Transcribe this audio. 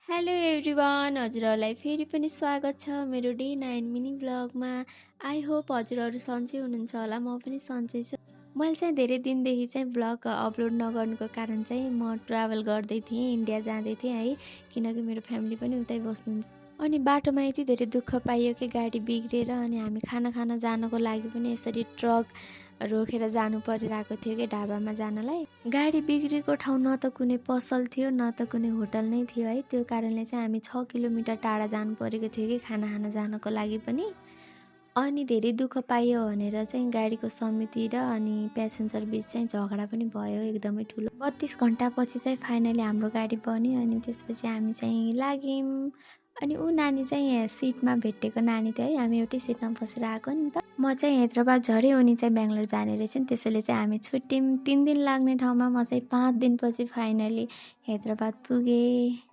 Hello everyone, हजुरहरूलाई फेरि पनि स्वागत छ मेरो डे 9 मिनी ब्लगमा। आई होप हजुरहरू सन्चै हुनुहुन्छ होला, म पनि सन्चै छु। मैले चाहिँ धेरै दिनदेखि चाहिँ ब्लग अपलोड नगर्नुको कारण चाहिँ म ट्राभल गर्दै थिएँ, इन्डिया जाँदै थिएँ है, किनकि मेरो फ्यामिली पनि उतै बस्नुहुन्छ। अनि बाटोमा यति धेरै दुःख पाइयो कि गाडी बिग्रेर अनि हामी खाना खान जानको लागि पनि यसरी ट्रक रोकेर जानु परिरहेको थियो कि ढाबामा जानलाई। गाडी बिग्रेको ठाउँ न त कुनै पसल थियो न त कुनै होटल नै थियो है, त्यो कारणले चाहिँ हामी 6 किलोमिटर टाढा जानु परेको थियो कि खाना खान जानको लागि पनि। अनि धेरै दुःख पाइयो भनेर चाहिँ गाडीको समिति र अनि प्यासेन्जर बिच चाहिँ झगडा पनि भयो एकदमै ठुलो। 32 घन्टापछि चाहिँ फाइनली हाम्रो गाडी बन्यो अनि त्यसपछि हामी चाहिँ लाग्यौँ। अनि ऊ नानी चाहिँ सिटमा भेटेको नानी थियो है, हामी एउटै सिटमा बसेर आएको नि त। म चाहिँ हैदराबाद झरेँ, उनी चाहिँ बेङ्गलोर जाने रहेछन्, त्यसैले चाहिँ हामी छुट्यौँ। 3 दिन लाग्ने ठाउँमा म चाहिँ 5 दिनपछि फाइनली हैदराबाद पुगेँ।